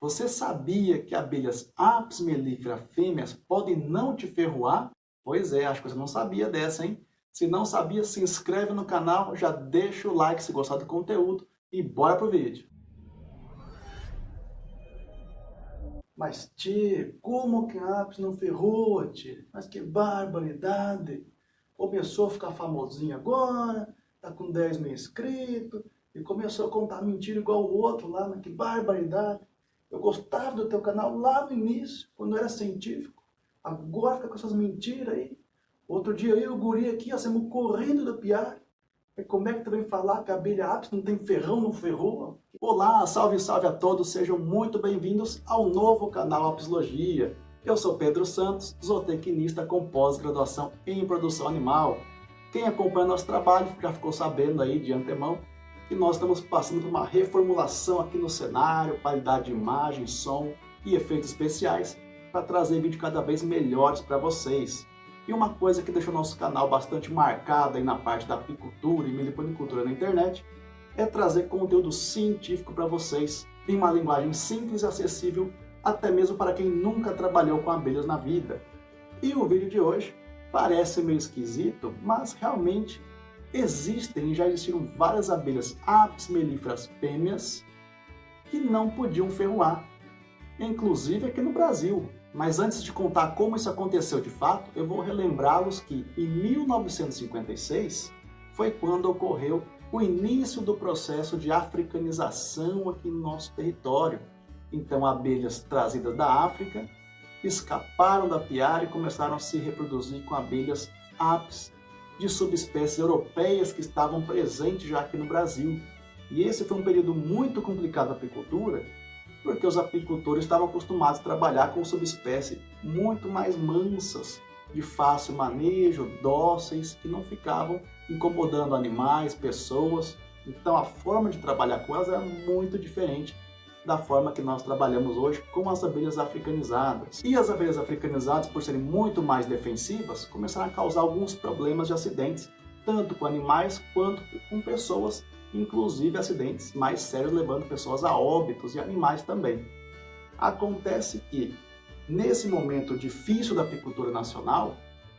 Você sabia que abelhas Apis mellifera fêmeas podem não te ferroar? Pois é, acho que você não sabia dessa, hein? Se não sabia, se inscreve no canal, já deixa o like se gostar do conteúdo e bora pro vídeo. Mas, tio, como que a Apis não ferrou, tio? Mas que barbaridade! Começou a ficar famosinho agora, tá com 10 mil inscritos, e começou a contar mentira igual o outro lá, mas que barbaridade! Eu gostava do teu canal lá no início, quando era científico. Agora fica com essas mentiras aí. Outro dia eu e o guri aqui, nós saímos correndo da piar. E como é que tu vem falar que a abelha Apis não tem ferrão, não ferrou? Olá, salve, salve a todos, sejam muito bem-vindos ao novo canal Apislogia. Eu sou Pedro Santos, zootecnista com pós-graduação em produção animal. Quem acompanha nosso trabalho já ficou sabendo aí de antemão que nós estamos passando por uma reformulação aqui no cenário, qualidade de imagem, som e efeitos especiais para trazer vídeos cada vez melhores para vocês. E uma coisa que deixou nosso canal bastante marcado aí na parte da apicultura e meliponicultura na internet é trazer conteúdo científico para vocês em uma linguagem simples e acessível até mesmo para quem nunca trabalhou com abelhas na vida. E o vídeo de hoje parece meio esquisito, mas realmente existem e já existiram várias abelhas Apis mellifera fêmeas que não podiam ferroar, inclusive aqui no Brasil. Mas antes de contar como isso aconteceu de fato, eu vou relembrá-los que em 1956 foi quando ocorreu o início do processo de africanização aqui no nosso território. Então, abelhas trazidas da África escaparam da piara e começaram a se reproduzir com abelhas Apis de subespécies europeias que estavam presentes já aqui no Brasil. E esse foi um período muito complicado da apicultura, porque os apicultores estavam acostumados a trabalhar com subespécies muito mais mansas, de fácil manejo, dóceis, que não ficavam incomodando animais, pessoas. Então a forma de trabalhar com elas era muito diferente da forma que nós trabalhamos hoje com as abelhas africanizadas. E as abelhas africanizadas, por serem muito mais defensivas, começaram a causar alguns problemas de acidentes, tanto com animais quanto com pessoas, inclusive acidentes mais sérios levando pessoas a óbitos e animais também. Acontece que, nesse momento difícil da apicultura nacional,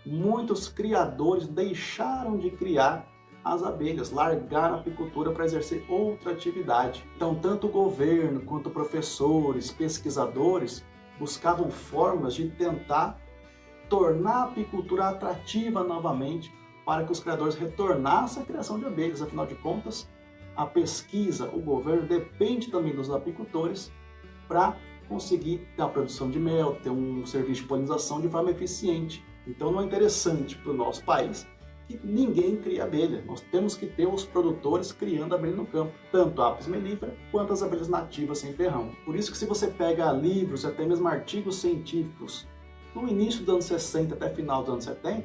muitos criadores deixaram de criar as abelhas, largaram a apicultura para exercer outra atividade. Então, tanto o governo quanto professores, pesquisadores buscavam formas de tentar tornar a apicultura atrativa novamente para que os criadores retornassem à criação de abelhas. Afinal de contas, a pesquisa, o governo depende também dos apicultores para conseguir ter a produção de mel, ter um serviço de polinização de forma eficiente. Então não é interessante para o nosso país que ninguém cria abelha. Nós temos que ter os produtores criando abelha no campo, tanto a Apis mellifera quanto as abelhas nativas sem ferrão. Por isso que se você pega livros, até mesmo artigos científicos, no início dos anos 60 até final dos anos 70,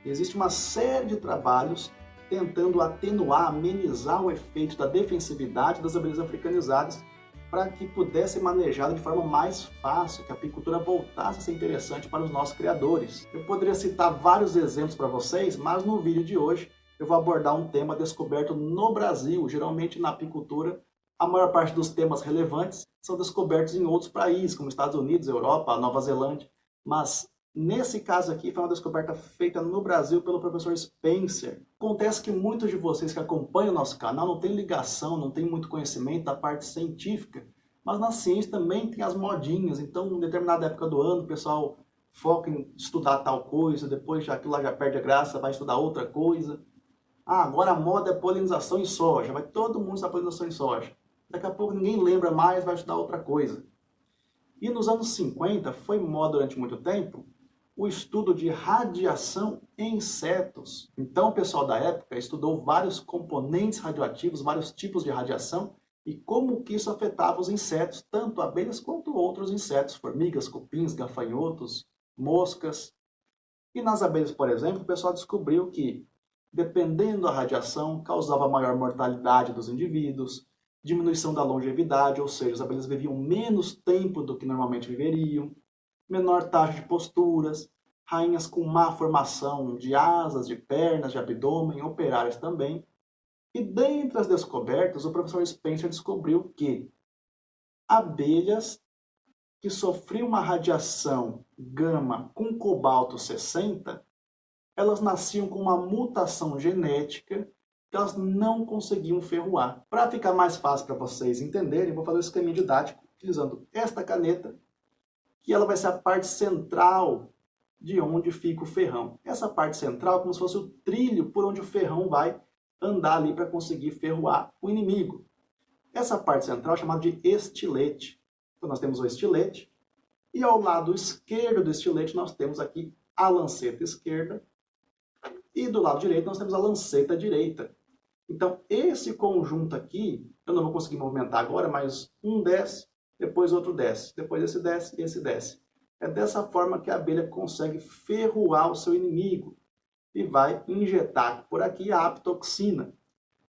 existe uma série de trabalhos tentando atenuar, amenizar o efeito da defensividade das abelhas africanizadas para que pudesse ser manejada de forma mais fácil, que a apicultura voltasse a ser interessante para os nossos criadores. Eu poderia citar vários exemplos para vocês, mas no vídeo de hoje eu vou abordar um tema descoberto no Brasil. Geralmente na apicultura, a maior parte dos temas relevantes são descobertos em outros países, como Estados Unidos, Europa, Nova Zelândia, mas nesse caso aqui foi uma descoberta feita no Brasil pelo professor Spencer. Acontece que muitos de vocês que acompanham o nosso canal não têm ligação, não têm muito conhecimento da parte científica, mas na ciência também tem as modinhas. Então, em determinada época do ano, o pessoal foca em estudar tal coisa, depois já aquilo lá já perde a graça, vai estudar outra coisa. Ah, agora a moda é polinização em soja, vai todo mundo estudar polinização em soja. Daqui a pouco ninguém lembra mais, vai estudar outra coisa. E nos anos 50 foi moda durante muito tempo o estudo de radiação em insetos. Então o pessoal da época estudou vários componentes radioativos, vários tipos de radiação e como que isso afetava os insetos, tanto abelhas quanto outros insetos, formigas, cupins, gafanhotos, moscas. E nas abelhas, por exemplo, o pessoal descobriu que, dependendo da radiação, causava maior mortalidade dos indivíduos, diminuição da longevidade, ou seja, as abelhas viviam menos tempo do que normalmente viveriam, menor taxa de posturas, rainhas com má formação de asas, de pernas, de abdômen, operárias também. E dentre as descobertas, o professor Spencer descobriu que abelhas que sofriam uma radiação gama com cobalto 60, elas nasciam com uma mutação genética que elas não conseguiam ferroar. Para ficar mais fácil para vocês entenderem, eu vou fazer um esquema didático utilizando esta caneta, que ela vai ser a parte central de onde fica o ferrão. Essa parte central é como se fosse o trilho por onde o ferrão vai andar ali para conseguir ferroar o inimigo. Essa parte central é chamada de estilete. Então nós temos o estilete e ao lado esquerdo do estilete nós temos aqui a lanceta esquerda e do lado direito nós temos a lanceta direita. Então esse conjunto aqui, eu não vou conseguir movimentar agora, mas um desce, depois outro desce, depois esse desce e esse desce. É dessa forma que a abelha consegue ferroar o seu inimigo e vai injetar por aqui a aptoxina.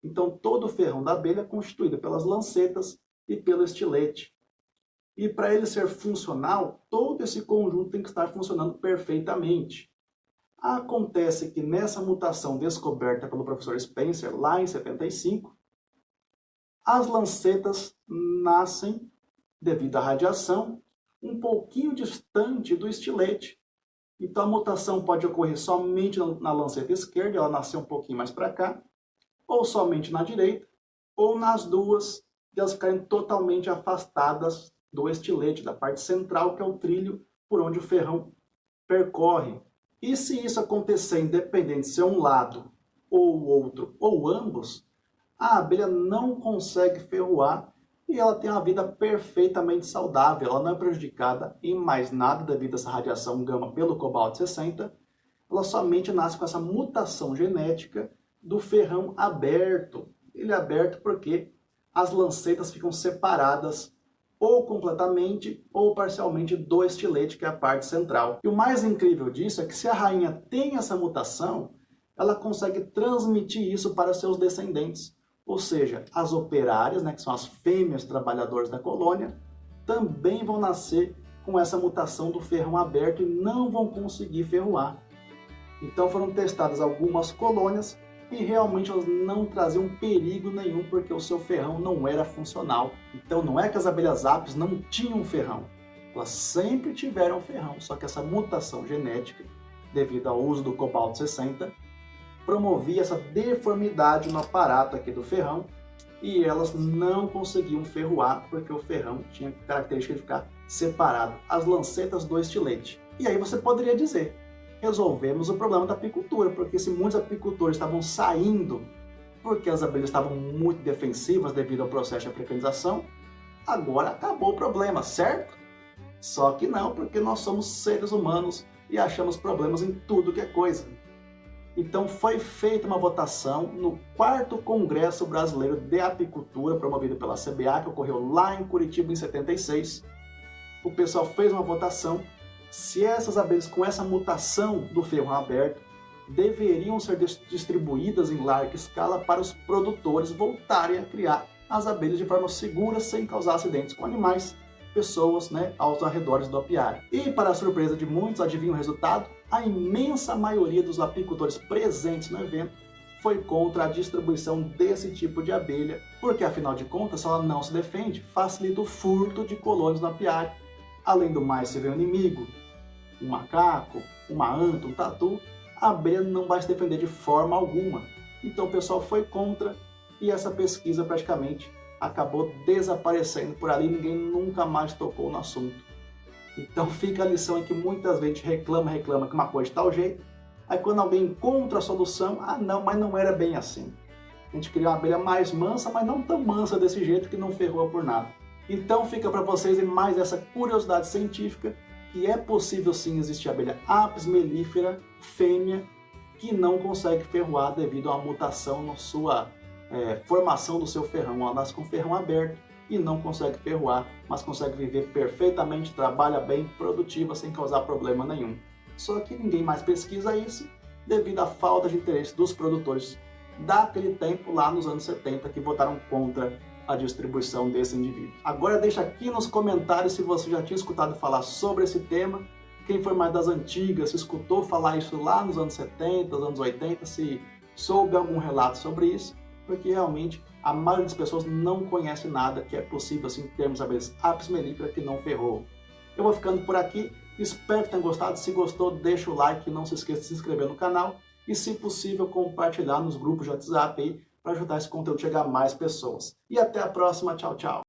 Então todo o ferrão da abelha é constituído pelas lancetas e pelo estilete. E para ele ser funcional, todo esse conjunto tem que estar funcionando perfeitamente. Acontece que nessa mutação descoberta pelo professor Spencer, lá em 75, as lancetas nascem, devido à radiação, um pouquinho distante do estilete. Então a mutação pode ocorrer somente na lanceta esquerda, ela nasceu um pouquinho mais para cá, ou somente na direita, ou nas duas, e elas ficarem totalmente afastadas do estilete, da parte central, que é o trilho por onde o ferrão percorre. E se isso acontecer independente se é um lado ou o outro, ou ambos, a abelha não consegue ferroar e ela tem uma vida perfeitamente saudável. Ela não é prejudicada em mais nada devido a essa radiação gama pelo cobalto 60. Ela somente nasce com essa mutação genética do ferrão aberto. Ele é aberto porque as lancetas ficam separadas ou completamente ou parcialmente do estilete, que é a parte central. E o mais incrível disso é que se a rainha tem essa mutação, ela consegue transmitir isso para seus descendentes. Ou seja, as operárias, que são as fêmeas trabalhadoras da colônia, também vão nascer com essa mutação do ferrão aberto e não vão conseguir ferroar. Então foram testadas algumas colônias e realmente elas não traziam perigo nenhum porque o seu ferrão não era funcional. Então não é que as abelhas apis não tinham ferrão, elas sempre tiveram ferrão, só que essa mutação genética, devido ao uso do cobalto 60, promovia essa deformidade no aparato aqui do ferrão e elas não conseguiam ferroar porque o ferrão tinha característica de ficar separado, as lancetas do estilete. E aí você poderia dizer, resolvemos o problema da apicultura, porque se muitos apicultores estavam saindo porque as abelhas estavam muito defensivas devido ao processo de africanização, agora acabou o problema, certo? Só que não, porque nós somos seres humanos e achamos problemas em tudo que é coisa. Então foi feita uma votação no 4º Congresso Brasileiro de Apicultura, promovido pela CBA, que ocorreu lá em Curitiba em 76. O pessoal fez uma votação se essas abelhas com essa mutação do ferrão aberto deveriam ser distribuídas em larga escala para os produtores voltarem a criar as abelhas de forma segura, sem causar acidentes com animais, pessoas, aos arredores do apiário. E para a surpresa de muitos, adivinha o resultado? A imensa maioria dos apicultores presentes no evento foi contra a distribuição desse tipo de abelha, porque afinal de contas, se ela não se defende, facilita o furto de colônias no apiário. Além do mais, se vê um inimigo, um macaco, uma anta, um tatu, a abelha não vai se defender de forma alguma. Então o pessoal foi contra e essa pesquisa praticamente acabou desaparecendo por ali, ninguém nunca mais tocou no assunto. Então fica a lição em que muitas vezes a gente reclama que uma coisa de tal jeito, aí quando alguém encontra a solução, não, mas não era bem assim. A gente criou uma abelha mais mansa, mas não tão mansa desse jeito que não ferrou por nada. Então fica para vocês mais essa curiosidade científica, que é possível sim existir abelha apis mellifera fêmea que não consegue ferroar devido a uma mutação na sua formação do seu ferrão. Ela nasce com o ferrão aberto e não consegue ferroar, mas consegue viver perfeitamente, trabalha bem, produtiva, sem causar problema nenhum. Só que ninguém mais pesquisa isso devido à falta de interesse dos produtores daquele tempo, lá nos anos 70, que votaram contra a distribuição desse indivíduo. Agora deixa aqui nos comentários se você já tinha escutado falar sobre esse tema, quem foi mais das antigas, se escutou falar isso lá nos anos 70, nos anos 80, se soube algum relato sobre isso, porque realmente a maioria das pessoas não conhece nada que é possível assim termos abelhas apis mellifera que não ferrou. Eu vou ficando por aqui, espero que tenham gostado. Se gostou, deixa o like, não se esqueça de se inscrever no canal e, se possível, compartilhar nos grupos de WhatsApp aí para ajudar esse conteúdo a chegar a mais pessoas. E até a próxima, tchau, tchau!